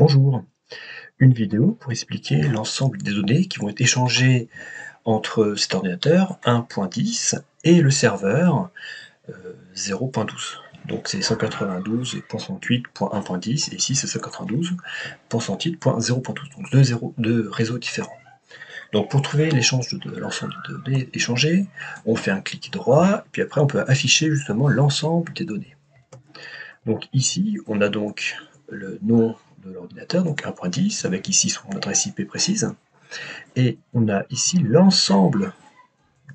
Bonjour, une vidéo pour expliquer l'ensemble des données qui vont être échangées entre cet ordinateur 1.10 et le serveur 0.12. Donc c'est 192.168.1.10 et ici c'est 192.168.0.12, donc deux réseaux différents. Donc pour trouver l'échange de l'ensemble des données échangées, on fait un clic droit, et puis après on peut afficher justement l'ensemble des données. Donc ici, on a donc le nom de l'ordinateur, donc 1.10, avec ici son adresse IP précise, et on a ici l'ensemble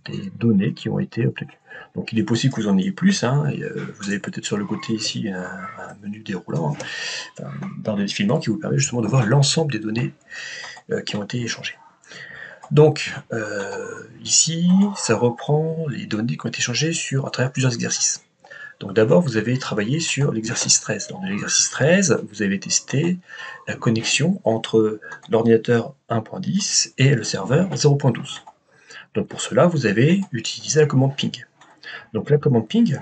des données qui ont été obtenues. Donc il est possible que vous en ayez plus, et, vous avez peut-être sur le côté ici un menu déroulant, une barre de défilement qui vous permet justement de voir l'ensemble des données qui ont été échangées. Donc ici, ça reprend les données qui ont été échangées à travers plusieurs exercices. Donc d'abord, vous avez travaillé sur l'exercice 13. Dans l'exercice 13, vous avez testé la connexion entre l'ordinateur 1.10 et le serveur 0.12. Donc pour cela, vous avez utilisé la commande ping. Donc la commande ping,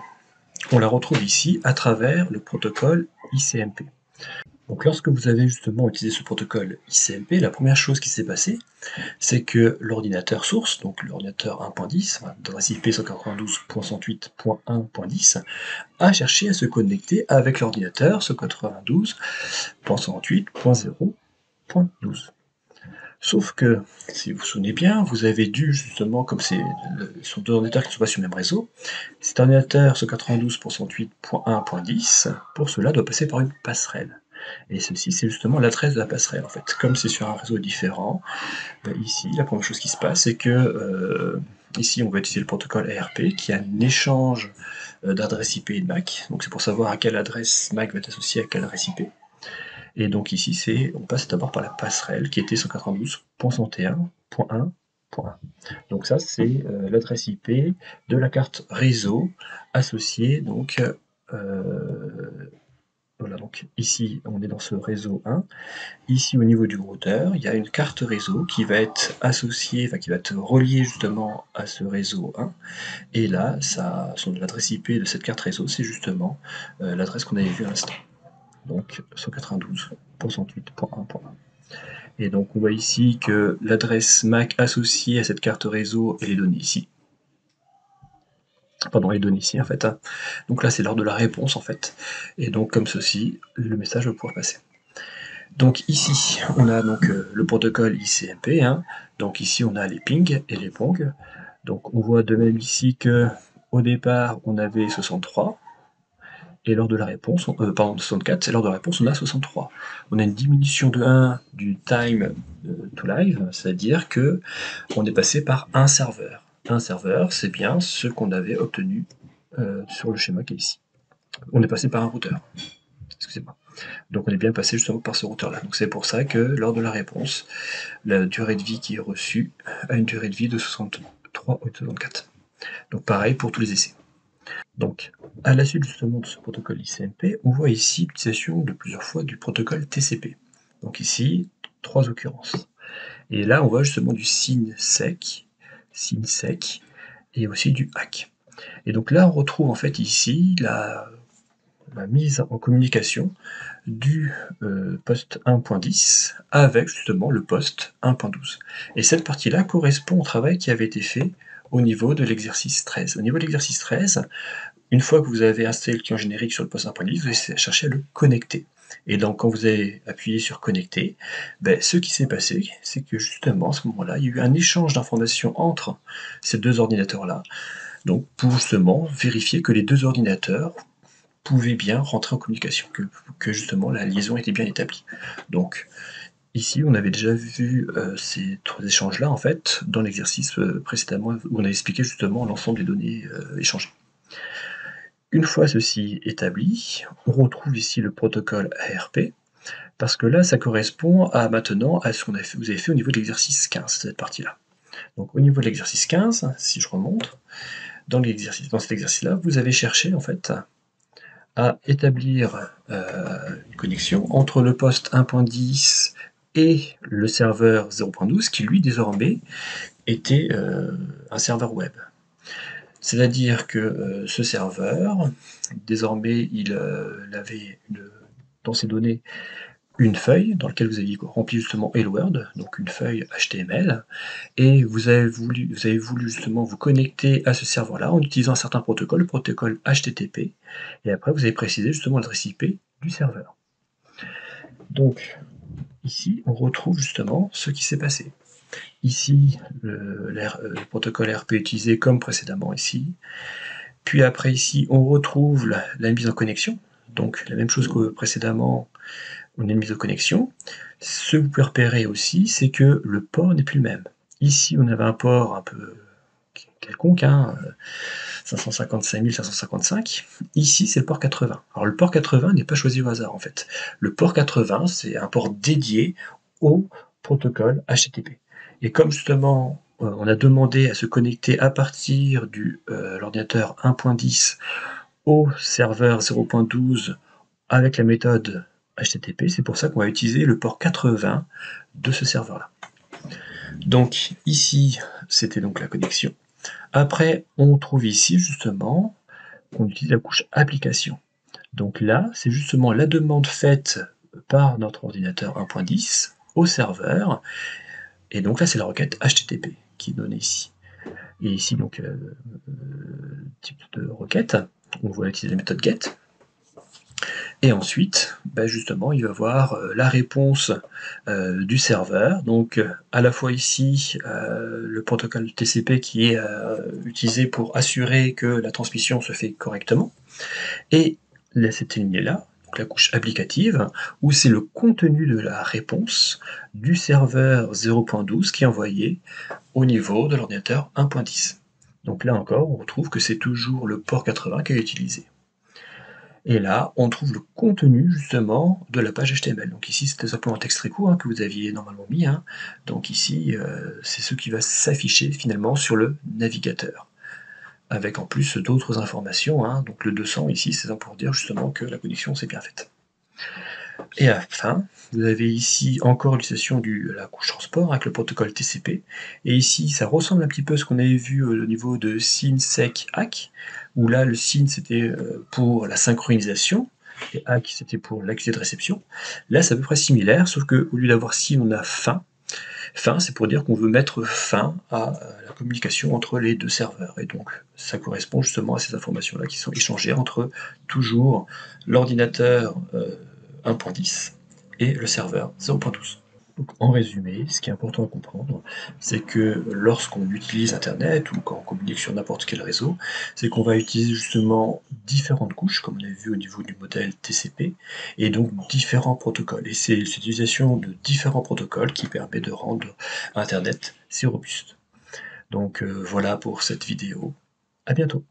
on la retrouve ici à travers le protocole ICMP. Donc lorsque vous avez justement utilisé ce protocole ICMP, la première chose qui s'est passée, c'est que l'ordinateur source, donc l'ordinateur 1.10, d'adresse IP 192.168.1.10, a cherché à se connecter avec l'ordinateur 192.168.0.12. Sauf que, si vous vous souvenez bien, vous avez dû justement, comme sont deux ordinateurs qui ne sont pas sur le même réseau, cet ordinateur 192.168.1.10, pour cela, doit passer par une passerelle. Et ceci, c'est justement l'adresse de la passerelle, en fait. Comme c'est sur un réseau différent, ici, la première chose qui se passe, c'est que ici, on va utiliser le protocole ARP, qui a un échange d'adresse IP et de MAC. Donc c'est pour savoir à quelle adresse MAC va être associée à quelle adresse IP. Et donc ici, on passe d'abord par la passerelle, qui était 192.161.1.1. Donc ça, c'est l'adresse IP de la carte réseau associée donc voilà, donc ici, on est dans ce réseau 1. Ici, au niveau du routeur, il y a une carte réseau qui va être associée, qui va être reliée justement à ce réseau 1. Et là, l'adresse IP de cette carte réseau, c'est justement l'adresse qu'on avait vue à l'instant. Donc 192.168.1.1. Et donc on voit ici que l'adresse MAC associée à cette carte réseau est les données ici. Pardon, les données ici en fait. Donc là c'est l'heure de la réponse en fait. Et donc comme ceci, le message va pouvoir passer. Donc ici, on a donc le protocole ICMP. Donc ici on a les ping et les pong. Donc on voit de même ici que au départ on avait 63. Et lors de la réponse, pardon, 64, et lors de la réponse, on a 63. On a une diminution de 1 du time to live, c'est-à-dire que on est passé par un serveur. Un serveur, c'est bien ce qu'on avait obtenu sur le schéma qui est ici. On est passé par un routeur. Excusez-moi. Donc on est bien passé justement par ce routeur-là. Donc c'est pour ça que lors de la réponse, la durée de vie qui est reçue a une durée de vie de 63 ou 64. Donc pareil pour tous les essais. Donc, à la suite justement de ce protocole ICMP, on voit ici l'utilisation de plusieurs fois du protocole TCP. Donc ici, 3 occurrences. Et là, on voit justement du SYN-SEC, et aussi du HAC. Et donc là, on retrouve en fait ici la mise en communication du poste 1.10 avec justement le poste 1.12. Et cette partie-là correspond au travail qui avait été fait au niveau de l'exercice 13. Au niveau de l'exercice 13, une fois que vous avez installé le client générique sur le poste 1.10, vous allez chercher à le connecter. Et donc quand vous avez appuyé sur connecter, ce qui s'est passé, c'est que justement à ce moment-là, il y a eu un échange d'informations entre ces deux ordinateurs-là, donc pour justement vérifier que les deux ordinateurs pouvaient bien rentrer en communication, que justement la liaison était bien établie. Donc ici, on avait déjà vu ces trois échanges-là en fait dans l'exercice précédemment où on a expliqué justement l'ensemble des données échangées. Une fois ceci établi, on retrouve ici le protocole ARP, parce que là, ça correspond maintenant à ce que vous avez fait au niveau de l'exercice 15, cette partie-là. Donc au niveau de l'exercice 15, si je remonte, dans cet exercice-là, vous avez cherché en fait à établir une connexion entre le poste 1.10 et le serveur 0.12, qui lui désormais était un serveur web. C'est-à-dire que ce serveur, désormais, il avait dans ses données une feuille dans laquelle vous aviez rempli justement Hello World, donc une feuille HTML, et vous avez voulu justement vous connecter à ce serveur-là en utilisant un certain protocole, le protocole HTTP, et après vous avez précisé justement l'adresse IP du serveur. Donc ici, on retrouve justement ce qui s'est passé. Ici, le protocole RP utilisé comme précédemment ici. Puis après ici, on retrouve la mise en connexion. Donc la même chose que précédemment, on a une mise en connexion. Ce que vous pouvez repérer aussi, c'est que le port n'est plus le même. Ici, on avait un port un peu quelconque, 555 555. Ici, c'est le port 80. Alors le port 80 n'est pas choisi au hasard en fait. Le port 80, c'est un port dédié au protocole HTTP. Et comme justement, on a demandé à se connecter à partir de l'ordinateur 1.10 au serveur 0.12 avec la méthode HTTP, c'est pour ça qu'on va utiliser le port 80 de ce serveur-là. Donc ici, c'était donc la connexion. Après, on trouve ici justement qu'on utilise la couche application. Donc là, c'est justement la demande faite par notre ordinateur 1.10 au serveur. Et donc là, c'est la requête HTTP qui est donnée ici. Et ici, donc, type de requête, on va utiliser la méthode get. Et ensuite, justement, il va voir la réponse du serveur. Donc, à la fois ici, le protocole TCP qui est utilisé pour assurer que la transmission se fait correctement. Et cette ligne-là, la couche applicative, où c'est le contenu de la réponse du serveur 0.12 qui est envoyé au niveau de l'ordinateur 1.10. Donc là encore, on retrouve que c'est toujours le port 80 qui est utilisé. Et là, on trouve le contenu justement de la page HTML. Donc ici, c'était simplement un texte très court que vous aviez normalement mis. Donc ici, c'est ce qui va s'afficher finalement sur le navigateur, avec en plus d'autres informations. Donc le 200 ici, c'est ça pour dire justement que la connexion s'est bien faite. Et à la fin, vous avez ici encore l'utilisation de la couche transport avec le protocole TCP. Et ici, ça ressemble un petit peu à ce qu'on avait vu au niveau de SYN, SEC, ACK, où là, le SYN, c'était pour la synchronisation, et ACK, c'était pour l'accusé de réception. Là, c'est à peu près similaire, sauf qu'au lieu d'avoir SYN, on a fin. Fin, c'est pour dire qu'on veut mettre fin à la communication entre les deux serveurs. Et donc, ça correspond justement à ces informations-là qui sont échangées entre toujours l'ordinateur 1.10 et le serveur 0.12. Donc, en résumé, ce qui est important à comprendre, c'est que lorsqu'on utilise Internet ou quand on communique sur n'importe quel réseau, c'est qu'on va utiliser justement différentes couches, comme on a vu au niveau du modèle TCP, et donc différents protocoles. Et c'est l'utilisation de différents protocoles qui permet de rendre Internet si robuste. Donc voilà pour cette vidéo. À bientôt.